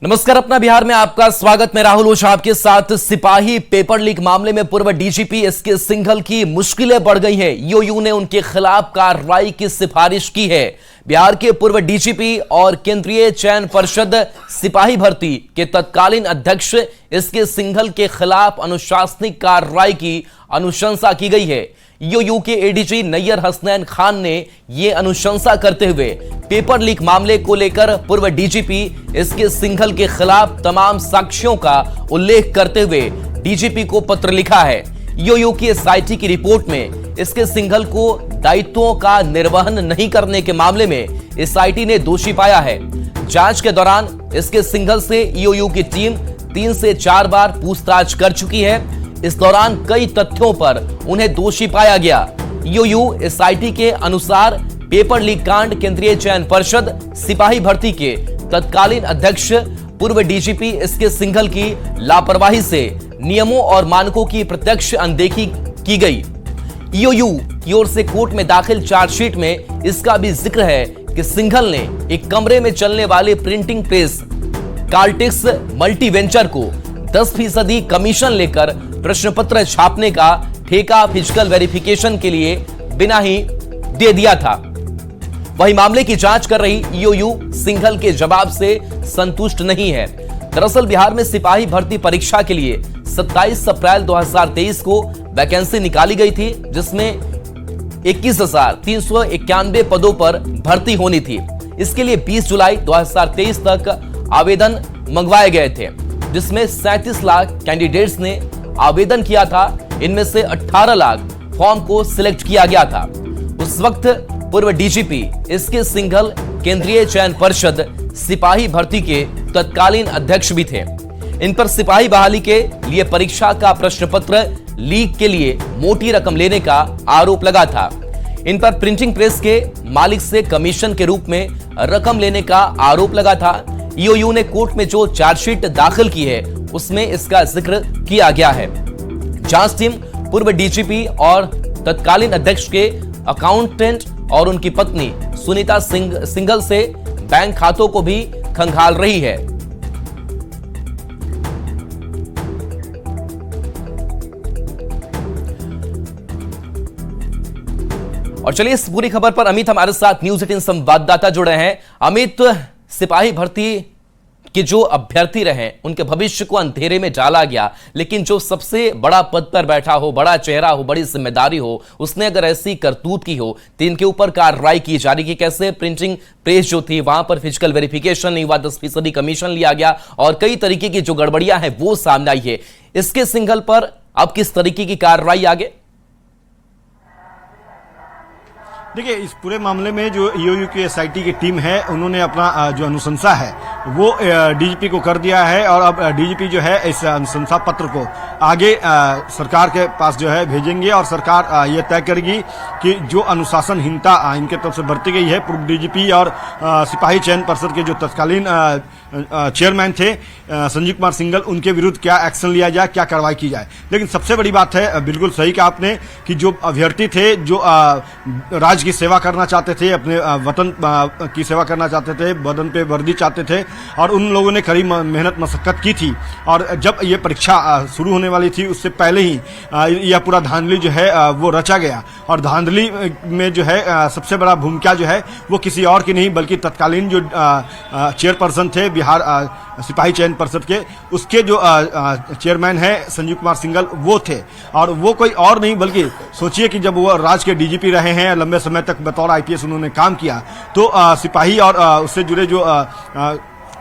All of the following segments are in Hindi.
नमस्कार, अपना बिहार में आपका स्वागत। मैं राहुल ओझा आपके साथ। सिपाही पेपर लीक मामले में पूर्व डीजीपी एसके सिंघल की मुश्किलें बढ़ गई हैं। ईओयू ने उनके खिलाफ कार्रवाई की सिफारिश की है। बिहार के पूर्व डीजीपी और केंद्रीय चयन पर्षद सिपाही भर्ती के तत्कालीन अध्यक्ष एसके सिंघल के खिलाफ अनुशासनिक कार्रवाई की अनुशंसा की गई है। ईओयू के एडीजी नैयर हसनैन खान ने यह अनुशंसा करते हुए पेपर लीक मामले को लेकर पूर्व डीजीपी एसके सिंघल के खिलाफ तमाम साक्ष्यों का उल्लेख करते हुए डीजीपी को पत्र लिखा है। ईओयू की एसआईटी की रिपोर्ट में एसके सिंघल को दायित्वों का निर्वहन नहीं करने के मामले में एसआईटी ने दोषी पाया है। जांच के दौरान एसके सिंघल से ईओयू की टीम 3 से 4 बार पूछताछ कर चुकी है। इस दौरान कई तथ्यों पर उन्हें दोषी पाया गया। ईओयू एसआईटी के अनुसार पेपर लीक कांड केंद्रीय चयन पर्षद सिपाही भर्ती के तत्कालीन अध्यक्ष पूर्व डीजीपी एसके सिंघल की लापरवाही से नियमों और मानकों की प्रत्यक्ष अनदेखी की गई। ईओयू की ओर से कोर्ट में दाखिल चार्जशीट में इसका भी जिक्र है कि सिंघल ने एक कमरे में चलने वाले printing press cortex multi venture को 10% कमीशन लेकर प्रश्न पत्र छापने का ठेका फिजिकल वेरिफिकेशन के लिए बिना ही दे दिया था। वही मामले की जांच कर रही ईओयू सिंघल के जवाब से संतुष्ट नहीं है। दरअसल बिहार में सिपाही भर्ती परीक्षा के लिए 27 अप्रैल 2023 को वैकेंसी निकाली गई थी, जिसमें 21,391 पदों पर भर्ती होनी थी। इसके लिए 20 जुलाई 2023 तक आवेदन मंगवाए गए थे, जिसमें 37 लाख कैंडिडेट्स ने आवेदन किया था। इनमें से 18 लाख फॉर्म को सिलेक्ट किया गया था। उस वक्त पूर्व डीजीपी एसके सिंघल केंद्रीय चयन पर्षद सिपाही भर्ती के तत्कालीन अध्यक्ष भी थे। इन पर सिपाही बहाली के लिए परीक्षा का प्रश्न पत्र लीक के लिए मोटी रकम लेने का आरोप लगा था। इन पर प्रिंटिंग प्रेस के मालिक से कमीशन के रूप में रकम लेने का आरोप लगा था। ईओयू ने कोर्ट में जो चार्जशीट दाखिल की है उसमें इसका जिक्र किया गया है। जांच टीम पूर्व डीजीपी और तत्कालीन अध्यक्ष के अकाउंटेंट और उनकी पत्नी सुनीता सिंघल से बैंक खातों को भी खंगाल रही है। और चलिए इस पूरी खबर पर अमित हमारे साथ न्यूज 18 संवाददाता जुड़े हैं। अमित, सिपाही भर्ती के जो अभ्यर्थी रहे उनके भविष्य को अंधेरे में डाला गया, लेकिन जो सबसे बड़ा पद पर बैठा हो, बड़ा चेहरा हो, बड़ी जिम्मेदारी हो, उसने अगर ऐसी करतूत की हो तो इनके ऊपर कार्रवाई की जा रही है। कैसे प्रिंटिंग प्रेस जो थी वहां पर फिजिकल वेरिफिकेशन नहीं हुआ, 10% कमीशन लिया गया और कई तरीके की जो गड़बड़ियां हैं वो सामने आई है। इसके सिंघल पर अब किस तरीके की कार्रवाई आगे? देखिए, इस पूरे मामले में जो ईओयू की एसआईटी की टीम है उन्होंने अपना जो अनुशंसा है वो डीजीपी को कर दिया है और अब डीजीपी जो है इस अनुशंसा पत्र को आगे सरकार के पास जो है भेजेंगे और सरकार ये तय करेगी कि जो अनुशासनहीनता इनके तरफ से बरती गई है, पूर्व डीजीपी और सिपाही चयन परिषद के जो तत्कालीन चेयरमैन थे संजीव कुमार सिंघल, उनके विरुद्ध क्या एक्शन लिया जाए, क्या कार्रवाई की जाए। लेकिन सबसे बड़ी बात है, बिल्कुल सही कहा आपने, कि जो अभ्यर्थी थे जो राज्य की सेवा करना चाहते थे, अपने वतन की सेवा करना चाहते थे, बदन पे वर्दी चाहते थे और उन लोगों ने कड़ी मेहनत मशक्कत की थी। और जब ये परीक्षा शुरू होने वाली थी उससे पहले ही यह पूरा धांधली जो है वो रचा गया। और धांधली में जो है सबसे बड़ा भूमिका जो है वो किसी और की नहीं बल्कि तत्कालीन जो चेयरपर्सन थे बिहार सिपाही चयन परिषद के, उसके जो चेयरमैन है संजीव कुमार सिंघल, वो थे। और वो कोई और नहीं बल्कि सोचिए कि जब वो राज्य के डीजीपी रहे हैं, लंबे समय तक बतौर आईपीएस उन्होंने काम किया, तो सिपाही और उससे जुड़े जो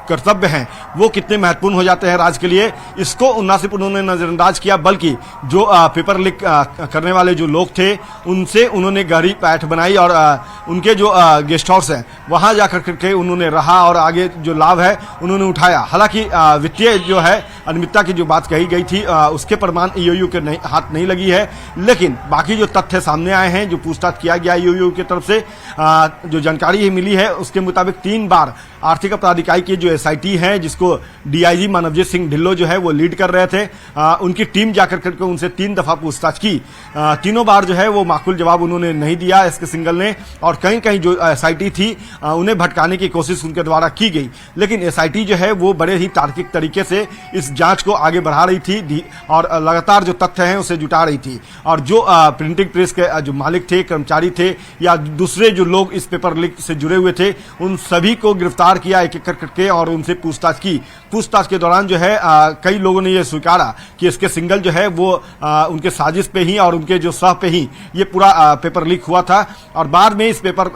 कर्तव्य हैं वो कितने महत्वपूर्ण हो जाते हैं राज्य के लिए। इसको न सिर्फ उन्होंने नजरअंदाज किया बल्कि जो पेपर लीक करने वाले जो लोग थे उनसे उन्होंने गहरी पैठ बनाई और उनके जो गेस्ट हाउस है वहां जाकर के उन्होंने रहा और आगे जो लाभ है उन्होंने उठाया। हालांकि वित्तीय जो है अनियमितता की जो बात कही गई थी उसके प्रमाण ईओयू के हाथ नहीं लगी है। लेकिन बाकी जो तथ्य सामने आए हैं, जो पूछताछ किया गया ईओयू की तरफ से जो जानकारी मिली है उसके मुताबिक 3 बार आर्थिक अपराध इकाई की जो एसआईटी है, जिसको डीआईजी मानवजीत सिंह ढिल्लो जो है वो लीड कर रहे थे, उनकी टीम जाकर करके उनसे 3 दफा पूछताछ की। तीनों बार जो है वो माकूल जवाब उन्होंने नहीं दिया एसके सिंघल ने, और कहीं कहीं जो एसआईटी थी उन्हें भटकाने की कोशिश उनके द्वारा की गई। लेकिन एसआईटी जो है वो बड़े ही तार्किक तरीके से इस जांच को आगे बढ़ा रही थी और लगातार जो तथ्य हैं उसे जुटा रही थी। और जो प्रिंटिंग प्रेस के जो मालिक थे, कर्मचारी थे, या दूसरे जो लोग इस पेपर लीक से जुड़े हुए थे, उन सभी को गिरफ्तार किया एक एक करके और उनसे पूछताछ की। पूछताछ के दौरान जो है कई लोगों ने यह स्वीकारा कि इसके सिंघल जो है वो उनके साजिश पे ही और उनके जो सह पे ही ये पूरा पेपर लीक हुआ था। और बाद में इस पेपर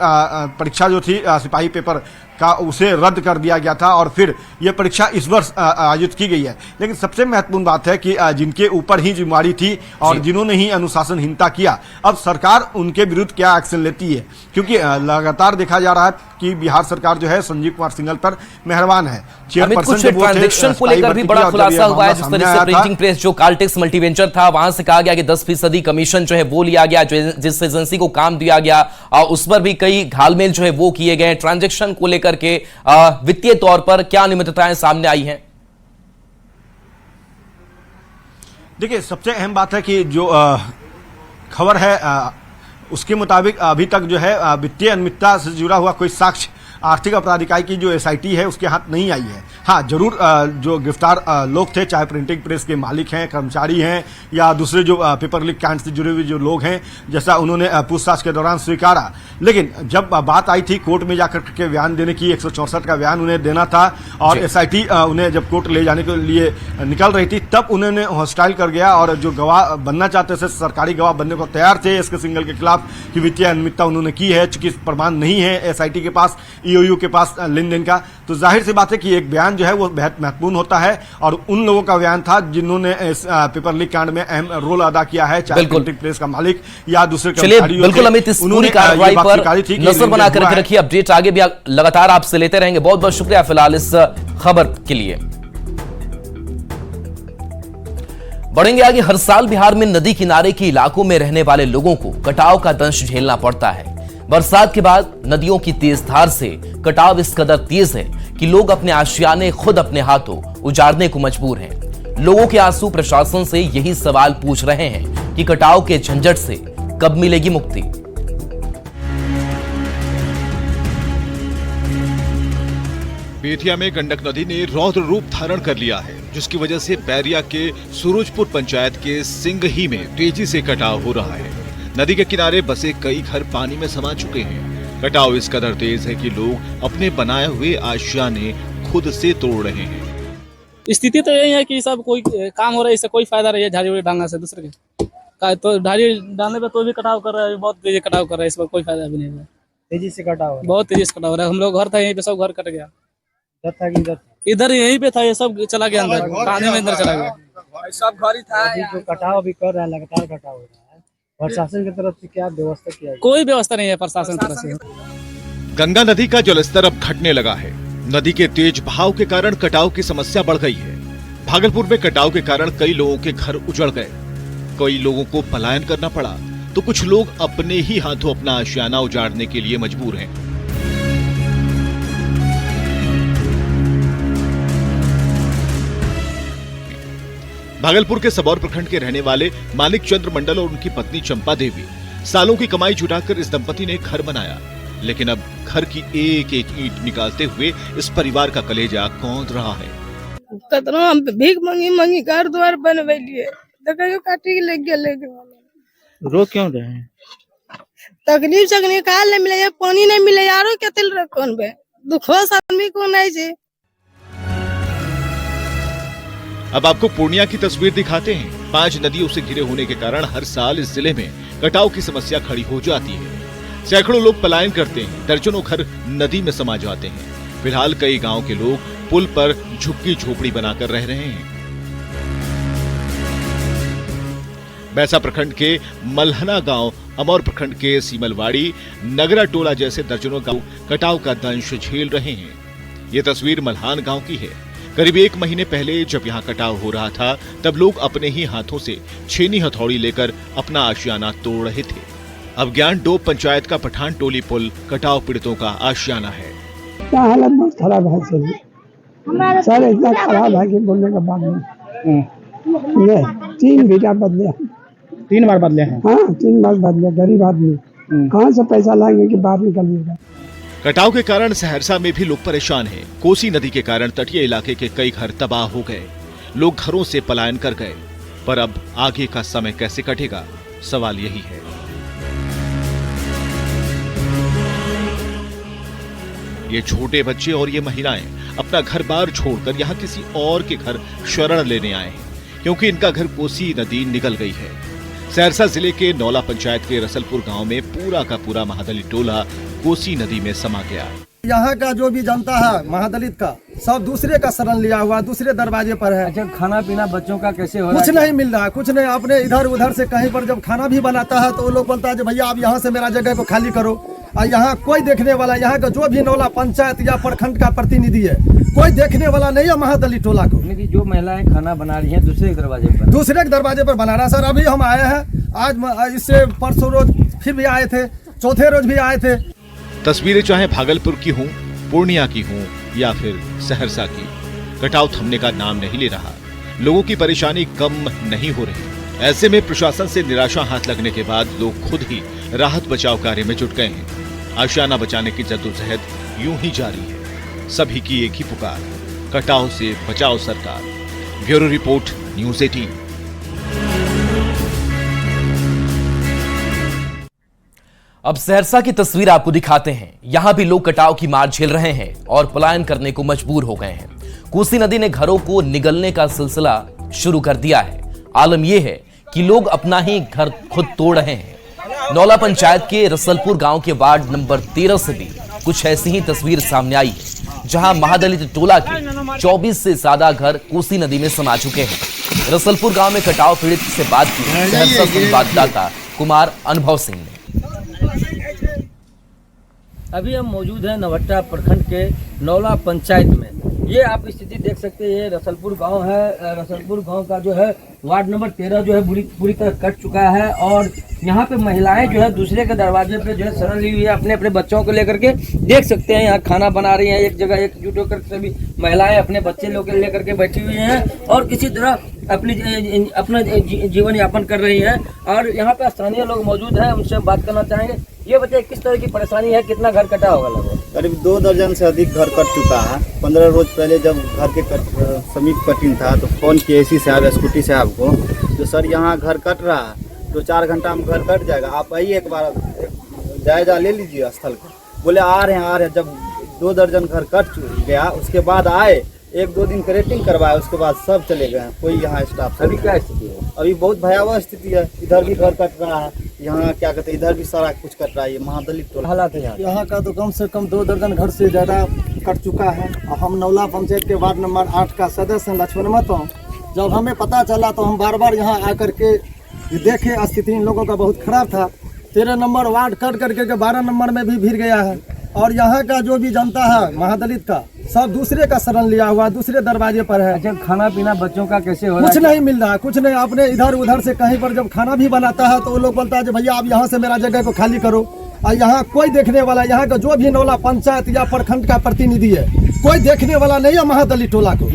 परीक्षा जो थी सिपाही पेपर का, उसे रद्द कर दिया गया था और फिर यह परीक्षा इस वर्ष आयोजित की गई है। लेकिन सबसे महत्वपूर्ण बात है कि जिनके ऊपर ही जिम्मेवारी थी और जिन्होंने ही अनुशासनहीनता किया, अब सरकार उनके विरुद्ध क्या एक्शन लेती है, क्योंकि लगातार देखा जा रहा है कि बिहार सरकार जो है संजीव कुमार सिंघल पर मेहरबान है। कुछ ट्रांजैक्शन को लेकर भी बड़ा खुलासा हुआ है, जिस तरह से प्रिंटिंग प्रेस जो कार्टेक्स मल्टीवेंचर था वहां से कहा गया कि 10% कमीशन जो है वो लिया गया, जिस एजेंसी को काम दिया गया उस पर भी कई घालमेल जो है वो किए गए। ट्रांजैक्शन को लेकर के वित्तीय तौर पर क्या अनियमितताएं सामने आई हैं? देखिए, सबसे अहम बात है कि जो खबर है उसके मुताबिक अभी तक जो है वित्तीय अनियमितता से जुड़ा हुआ कोई साक्ष्य आर्थिक अपराध इकाई की जो एसआईटी है उसके हाथ नहीं आई है। हाँ, जरूर जो गिरफ्तार लोग थे, चाहे प्रिंटिंग प्रेस के मालिक हैं, कर्मचारी हैं, या दूसरे जो पेपर लीक कांड से जुड़े हुए जो लोग हैं, जैसा उन्होंने पूछताछ के दौरान स्वीकारा। लेकिन जब बात आई थी कोर्ट में जाकर के बयान देने की, 164 का बयान उन्हें देना था और एसआईटी उन्हें जब कोर्ट ले जाने के लिए निकल रही थी, तब उन्होंने हॉस्टाइल कर गया और जो गवाह बनना चाहते थे, सरकारी गवाह बनने को तैयार थे एसके सिंघल के खिलाफ कि वित्तीय अनियमितता उन्होंने की है, चूंकि प्रमाण नहीं है एसआईटी के पास, ईओयू के पास लेन देन का, तो जाहिर सी बात है कि एक बयान जो है वो बेहद महत्वपूर्ण होता है। और उन लोगों का बयान था जिन्होंने इस पेपर लीक कांड में अहम रोल अदा किया है, चाहे प्रिंटिंग प्रेस का मालिक या दूसरे कर्मचारी। बिल्कुल अमित, इस पूरी कार्रवाई पर नजर बना करके रखिए, अपडेट आगे भी लगातार आपसे लेते रहेंगे। बहुत बहुत शुक्रिया फिलहाल इस खबर के लिए। बढ़ेंगे आगे। हर साल बिहार में नदी किनारे के इलाकों में रहने वाले लोगों को कटाव का दंश झेलना पड़ता है। बरसात के बाद नदियों की तेज धार से कटाव इस कदर तेज है कि लोग अपने आशियाने खुद अपने हाथों उजाड़ने को मजबूर हैं। लोगों के आंसू प्रशासन से यही सवाल पूछ रहे हैं कि कटाव के झंझट से कब मिलेगी मुक्ति। बेतिया में गंडक नदी ने रौद्र रूप धारण कर लिया है, जिसकी वजह से बैरिया के सूरजपुर पंचायत के सिंगही में तेजी से कटाव हो रहा है। नदी के किनारे बसे कई घर पानी में समा चुके हैं। कटाव इस कदर तेज है कि लोग अपने बनाए हुए आशियाने खुद से तोड़ रहे हैं। स्थिति तो यही है कि सब कोई काम हो रहा है, इससे कोई फायदा नहीं है झाड़ी डालने से दूसरे के, तो झाड़ी डालने पे तो भी कटाव कर रहा है, बहुत तेजी कटाव कर रहा है, इस पर कोई फायदा भी नहीं है। तेजी से कटाव है, बहुत तेजी से कटाव हो रहा है। हम लोग घर था यहीं पे, सब घर कट गया, इधर यहीं पे था, ये सब चला गया अंदर, पानी में अंदर चला गया, सब घर ही था। जो कटाव भी कर रहा है, लगातार कटाव हो रहा है, प्रशासन की तरफ से क्या व्यवस्था किया है? कोई व्यवस्था नहीं है प्रशासन की तरफ से। गंगा नदी का जलस्तर अब घटने लगा है। नदी के तेज बहाव के कारण कटाव की समस्या बढ़ गई है। भागलपुर में कटाव के कारण कई लोगों के घर उजड़ गए, कई लोगों को पलायन करना पड़ा, तो कुछ लोग अपने ही हाथों अपना आशियाना उजाड़ने के लिए मजबूर हैं। भागलपुर के सबौर प्रखंड के रहने वाले मानिक चंद्र मंडल और उनकी पत्नी चंपा देवी सालों की कमाई जुटाकर इस दंपति ने घर बनाया, लेकिन अब घर की एक एक ईंट निकालते हुए इस परिवार का कलेजा कौंध रहा है। कतनो हम भीख मंगी घर द्वार बनवेलिए, देखियो काटी के लग गेले। रो क्यों रहे हैं? तकलीफ से निकाल नहीं मिले, पानी नहीं मिले, यारो के तिल रखन बे दुखोस आदमी को नहीं जे। अब आपको पूर्णिया की तस्वीर दिखाते हैं। 5 नदियों से घिरे होने के कारण हर साल इस जिले में कटाव की समस्या खड़ी हो जाती है। सैकड़ों लोग पलायन करते हैं, दर्जनों घर नदी में समा जाते हैं। फिलहाल कई गांव के लोग पुल पर झुग्गी झोपड़ी बनाकर रह रहे हैं। बैसा प्रखंड के मल्हना गांव, अमौर प्रखंड के सीमलवाड़ी, नगरा टोला जैसे दर्जनों गांव कटाव का दंश झेल रहे हैं। ये तस्वीर मल्हान गांव की है। करीब 1 महीने पहले जब यहाँ कटाव हो रहा था तब लोग अपने ही हाथों से छेनी हथौड़ी लेकर अपना आशियाना तोड़ रहे थे। अब ज्ञानडोब पंचायत का पठान टोली पुल कटाव पीड़ितों का आशियाना है। क्या हालत बहुत खराब है सर, इतना खराब है कि बोलने का बात नहीं। 3 बीघा बदले, 3 बार बदले हैं। हाँ 3 बार बदले। गरीब आदमी कहाँ से पैसा लाएंगे कि बाहर निकलिएगा। कटाव के कारण सहरसा में भी लोग परेशान हैं। कोसी नदी के कारण तटीय इलाके के कई घर तबाह हो गए, लोग घरों से पलायन कर गए। पर अब आगे का समय कैसे कटेगा, सवाल यही है। ये छोटे बच्चे और ये महिलाएं अपना घर बार छोड़कर यहाँ किसी और के घर शरण लेने आए हैं, क्योंकि इनका घर कोसी नदी निकल गई है। सहरसा जिले के नौला पंचायत के रसलपुर गांव में पूरा का पूरा महादलित टोला कोसी नदी में समा गया। यहाँ का जो भी जनता है महादलित का, सब दूसरे का शरण लिया हुआ, दूसरे दरवाजे पर है। अच्छा, खाना पीना बच्चों का कैसे हो रहा है? कुछ नहीं मिल रहा है, कुछ नहीं। अपने इधर उधर से कहीं पर जब खाना भी बनाता है तो वो लोग बोलता है भैया आप यहाँ से मेरा जगह को खाली करो। और यहाँ कोई देखने वाला, यहाँ का जो भी नौला पंचायत या प्रखंड का प्रतिनिधि है, कोई देखने वाला नहीं है महादलित टोला को। जो महिलाएं खाना बना रही हैं दूसरे दरवाजे पर, दूसरे के दरवाजे पर बना रहा। सर अभी हम आए हैं, आज इससे परसों रोज फिर भी आए थे, चौथे रोज भी आए थे। तस्वीरें चाहे भागलपुर की हूँ, पूर्णिया की हूँ या फिर सहरसा की, कटाव थमने का नाम नहीं ले रहा। लोगों की परेशानी कम नहीं हो रही। ऐसे में प्रशासन से निराशा हाथ लगने के बाद लोग खुद ही राहत बचाव कार्य में जुट गए हैं। आशियाना बचाने की जद्दोजहद यूं ही जारी है। सभी की एक ही पुकार, कटाव से बचाओ सरकार। Bureau report, news 18। अब सहरसा की तस्वीर आपको दिखाते हैं। यहां भी लोग कटाव की मार झेल रहे हैं और पलायन करने को मजबूर हो गए हैं। कोसी नदी ने घरों को निगलने का सिलसिला शुरू कर दिया है। आलम यह है कि लोग अपना ही घर खुद तोड़ रहे हैं। नौला पंचायत के रसलपुर गांव के वार्ड नंबर 13 से भी कुछ ऐसी ही तस्वीर सामने आई है, जहां महादलित टोला के 24 से ज्यादा घर कोसी नदी में समा चुके हैं। रसलपुर गांव में कटाव पीड़ित से बात की सहरसा संवाददाता कुमार अनुभव सिंह ने। अभी हम मौजूद हैं नवट्टा प्रखंड के नौला पंचायत में। ये आप स्थिति देख सकते हैं, ये रसलपुर गांव है। रसलपुर गांव का जो है वार्ड नंबर 13 जो है पूरी तरह कट चुका है और यहाँ पे महिलाएं जो है दूसरे के दरवाजे पे जो है शरण ली हुई है अपने अपने बच्चों को लेकर के। देख सकते हैं यहाँ खाना बना रही हैं, एक जगह एकजुट होकर सभी महिलाएं अपने बच्चे लोग लेकर के बैठी हुई हैं और किसी तरह अपना जीवन यापन कर रही हैं। और यहाँ पे स्थानीय लोग मौजूद हैं, उनसे बात करना चाहेंगे। ये बताइए किस तरह की परेशानी है, कितना घर कटा होगा लगभग? करीब 2 दर्जन से अधिक घर कट चुका है। 15 रोज पहले जब घर के समीप कटिंग था तो फोन किए इसी साहब स्कूटी साहब को, तो सर यहाँ घर कट रहा है, 2-4 घंटा में घर कट जाएगा, आप आइए एक बार जायजा ले लीजिए स्थल का। बोले आ रहे हैं। जब 2 दर्जन घर कट गया उसके बाद आए, 1-2 दिन रेटिंग करवाए, उसके बाद सब चले गए। कोई यहाँ स्टाफ। अभी क्या स्थिति है? अभी बहुत भयावह स्थिति है। इधर भी घर कट रहा है, यहाँ क्या कहते हैं इधर भी सारा कुछ कट रहा है। ये महादलित टोला हालात है यहाँ का तो कम से कम 2 दर्जन घर से ज़्यादा कट चुका है। हम नौला पंचायत के वार्ड नंबर 8 का सदस्य हैं, लक्ष्मण महतो। जब हमें पता चला तो हम बार यहाँ आकर के देखे, स्थिति इन लोगों का बहुत खराब था। 13 नंबर वार्ड कट करके 12 नंबर में भी भीड़ गया है और यहाँ का जो भी जनता है महादलित का, सब दूसरे का शरण लिया हुआ, दूसरे दरवाजे पर है। अच्छा, खाना पीना बच्चों का कैसे हो रहा है? कुछ नहीं मिल रहा है, कुछ नहीं। अपने इधर उधर से कहीं पर जब खाना भी बनाता है तो वो लोग बोलता है भैया आप यहाँ से मेरा जगह को खाली करो। और यहाँ कोई देखने वाला, यहाँ का जो भी नौला पंचायत या प्रखंड का प्रतिनिधि है, कोई देखने वाला नहीं है महादलित टोला को।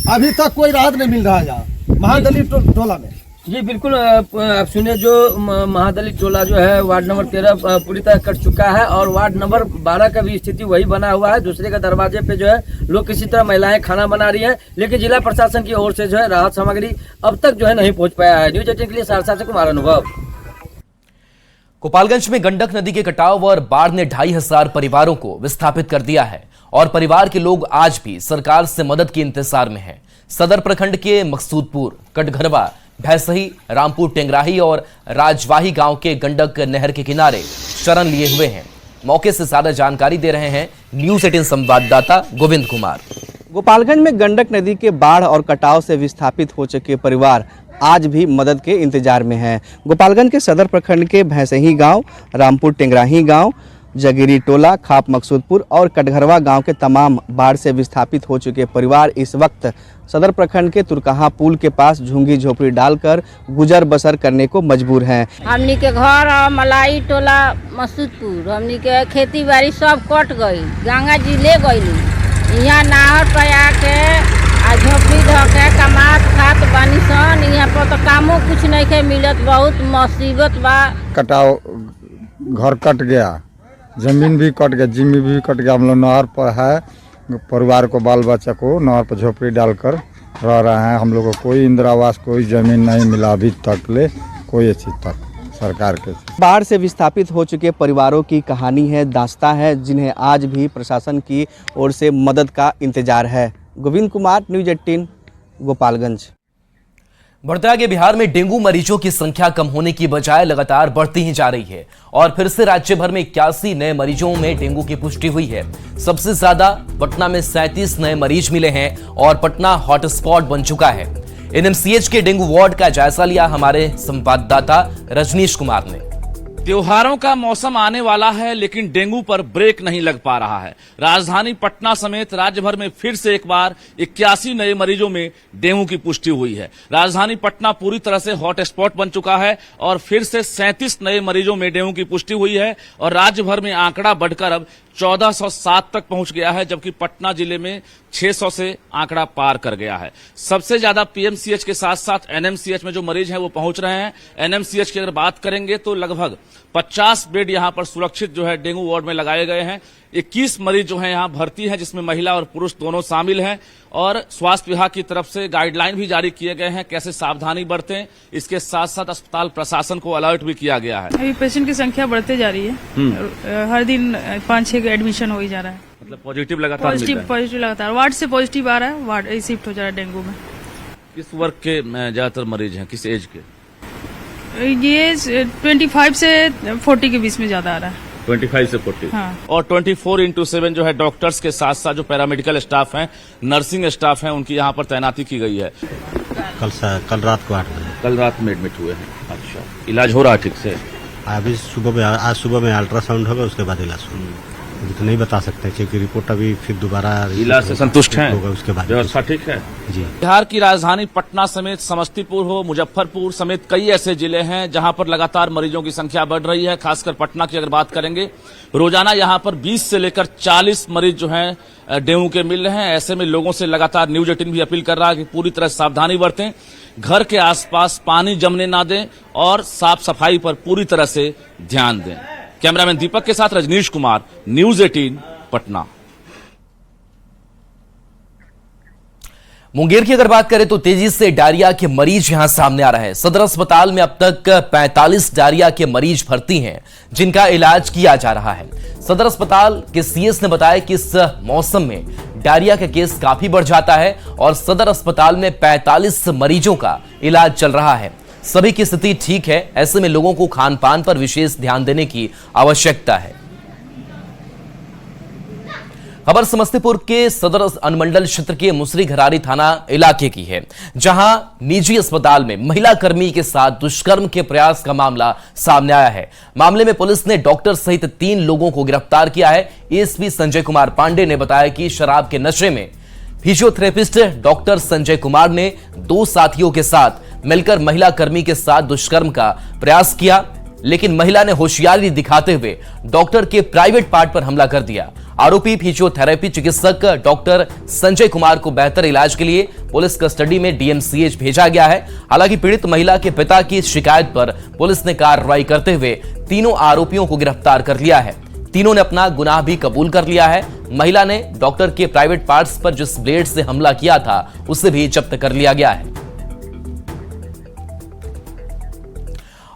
अभी तक कोई राहत नहीं मिल रहा है यहाँ महादलित टोला में। जी बिल्कुल, आप सुने जो महादलित टोला जो है वार्ड नंबर 13 पूरी तरह कट चुका है और वार्ड नंबर 12 का भी स्थिति वही बना हुआ है। दूसरे के दरवाजे पे जो है लोग किसी तरह महिलाएं खाना बना रही हैं, लेकिन जिला प्रशासन की ओर से जो है राहत सामग्री अब तक जो है नहीं पहुंच पाया है। न्यूज़ 18 के लिए सहरसा से कुमार अनुभव। गोपालगंज में गंडक नदी के कटाव और बाढ़ ने 2500 परिवारों को विस्थापित कर दिया है और परिवार के लोग आज भी सरकार से मदद के इंतजार में हैं। सदर प्रखंड के मकसूदपुर, कटघरवा, भैसही, रामपुर टेंगराही और राजवाही गांव के गंडक नहर के किनारे शरण लिए हुए हैं। मौके से ज्यादा जानकारी दे रहे हैं न्यूज़ 18 संवाददाता गोविंद कुमार। गोपालगंज में गंडक नदी के बाढ़ और कटाव से विस्थापित हो चुके परिवार आज भी मदद के इंतजार में हैं। गोपालगंज के सदर प्रखंड के भैसही गांव, रामपुर टेंगराही गांव, जगीरी टोला, खाप मकसूदपुर और कटघरवा गांव के तमाम बाढ़ से विस्थापित हो चुके परिवार इस वक्त सदर प्रखंड के तुरकहा पुल के पास झुंगी झोपड़ी डालकर गुजर बसर करने को मजबूर हैं। हमनी के घर मलाई टोला मकसूदपुर, हमनी के खेती बाड़ी सब कट गई, गंगा जी ले गई। यहाँ नहर पे आके आ झोपड़ी धके कमात खात बानी सन। यहाँ पर तो कामो कुछ नहीं के मिलत, बहुत मुसीबत बा। कटाव घर कट गया, जमीन भी कट गया, जिमी भी कट गया। हम लोग नहर पर है, परिवार को बाल बच्चा को नहर पर झोपड़ी डालकर रह रहे हैं। हम लोग को कोई इंदिरा आवास, कोई जमीन नहीं मिला अभी तक ले, कोई चीज तक सरकार के। बाढ़ से विस्थापित हो चुके परिवारों की कहानी है, दास्तां है, जिन्हें आज भी प्रशासन की ओर से मदद का इंतजार है। गोविंद कुमार, न्यूज़ 18, गोपालगंज। बढ़ते आगे बिहार में डेंगू मरीजों की संख्या कम होने की बजाय लगातार बढ़ती ही जा रही है और फिर से राज्य भर में 81 नए मरीजों में डेंगू की पुष्टि हुई है। सबसे ज्यादा पटना में 37 नए मरीज मिले हैं और पटना हॉटस्पॉट बन चुका है। एनएमसीएच के डेंगू वार्ड का जायजा लिया हमारे संवाददाता रजनीश कुमार ने। त्योहारों का मौसम आने वाला है, लेकिन डेंगू पर ब्रेक नहीं लग पा रहा है। राजधानी पटना समेत राज्य भर में फिर से एक बार 81 नए मरीजों में डेंगू की पुष्टि हुई है। राजधानी पटना पूरी तरह से हॉटस्पॉट बन चुका है और फिर से 37 नए मरीजों में डेंगू की पुष्टि हुई है और राज्य भर में आंकड़ा बढ़कर अब 1407 तक पहुंच गया है, जबकि पटना जिले में 600 से आंकड़ा पार कर गया है। सबसे ज्यादा पीएमसीएच के साथ साथ एनएमसीएच में जो मरीज हैं वो पहुंच रहे हैं। एनएमसीएच की अगर बात करेंगे तो लगभग 50 बेड यहां पर सुरक्षित जो है डेंगू वार्ड में लगाए गए हैं। 21 मरीज जो है यहां भर्ती हैं, जिसमें महिला और पुरुष दोनों शामिल हैं और स्वास्थ्य विभाग की तरफ से गाइडलाइन भी जारी किए गए हैं, कैसे सावधानी बरतें। इसके साथ साथ अस्पताल प्रशासन को अलर्ट भी किया गया है। अभी पेशेंट की संख्या बढ़ते जा रही है, हर दिन 5-6 का एडमिशन हो ही जा रहा है। मतलब पॉजिटिव लगातार पॉजिटिव लगातार वार्ड से पॉजिटिव आ रहा है, वार्ड शिफ्ट हो जा रहा है डेंगू में। किस वर्ग के ज्यादातर मरीज हैं, किस एज के? ये 25 से 40 के बीच में ज्यादा आ रहा है। 25 से 40 हाँ। और 24/7 जो है डॉक्टर्स के साथ साथ जो पैरामेडिकल स्टाफ हैं, नर्सिंग स्टाफ हैं, उनकी यहाँ पर तैनाती की गई है। कल रात को 8 बजे कल रात में एडमिट हुए हैं। अच्छा, इलाज हो रहा है ठीक से? अभी आज सुबह में अल्ट्रासाउंड होगा, उसके बाद इलाज होगा। अभी तो नहीं बता सकते क्योंकि रिपोर्ट अभी फिर दोबारा इलाज से संतुष्ट हैं, होगा उसके बाद व्यवस्था ठीक है जी। बिहार की राजधानी पटना समेत समस्तीपुर हो, मुजफ्फरपुर समेत कई ऐसे जिले हैं जहां पर लगातार मरीजों की संख्या बढ़ रही है। खासकर पटना की अगर बात करेंगे, रोजाना यहां पर 20 से लेकर 40 मरीज जो हैं डेंगू के मिल रहे हैं। ऐसे में लोगों से लगातार न्यूज़ 18 भी अपील कर रहा है कि पूरी तरह सावधानी बरतें, घर के आसपास पानी जमने ना दें और साफ सफाई पर पूरी तरह से ध्यान दें। कैमरामैन दीपक के साथ रजनीश कुमार, न्यूज़ 18 पटना। मुंगेर की अगर बात करें तो तेजी से डायरिया के मरीज यहां सामने आ रहे हैं। सदर अस्पताल में अब तक 45 डायरिया के मरीज भर्ती हैं, जिनका इलाज किया जा रहा है। सदर अस्पताल के सीएस ने बताया कि इस मौसम में डायरिया का केस काफी बढ़ जाता है और सदर अस्पताल में 45 मरीजों का इलाज चल रहा है। सभी की स्थिति ठीक है, ऐसे में लोगों को खान पान पर विशेष ध्यान देने की आवश्यकता है। खबर समस्तीपुर के सदर अनुमंडल क्षेत्र के मुसरी घरारी थाना इलाके की है, जहां निजी अस्पताल में महिला कर्मी के साथ दुष्कर्म के प्रयास का मामला सामने आया है। मामले में पुलिस ने डॉक्टर सहित 3 लोगों को गिरफ्तार किया है। एएसपी संजय कुमार पांडे ने बताया कि शराब के नशे में फिजियोथेरेपिस्ट डॉक्टर संजय कुमार ने 2 साथियों के साथ मिलकर महिला कर्मी के साथ दुष्कर्म का प्रयास किया, लेकिन महिला ने होशियारी दिखाते हुए डॉक्टर के प्राइवेट पार्ट पर हमला कर दिया। आरोपी फिजियोथेरेपी चिकित्सक डॉक्टर संजय कुमार को बेहतर इलाज के लिए पुलिस कस्टडी में डीएमसीएच भेजा गया है। हालांकि पीड़ित महिला के पिता की शिकायत पर पुलिस ने कार्रवाई करते हुए तीनों आरोपियों को गिरफ्तार कर लिया है। तीनों ने अपना गुनाह भी कबूल कर लिया है। महिला ने डॉक्टर के प्राइवेट पार्ट्स पर जिस ब्लेड से हमला किया था उसे भी जब्त कर लिया गया है।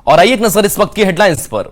और आइए एक नजर इस वक्त की हेडलाइंस पर।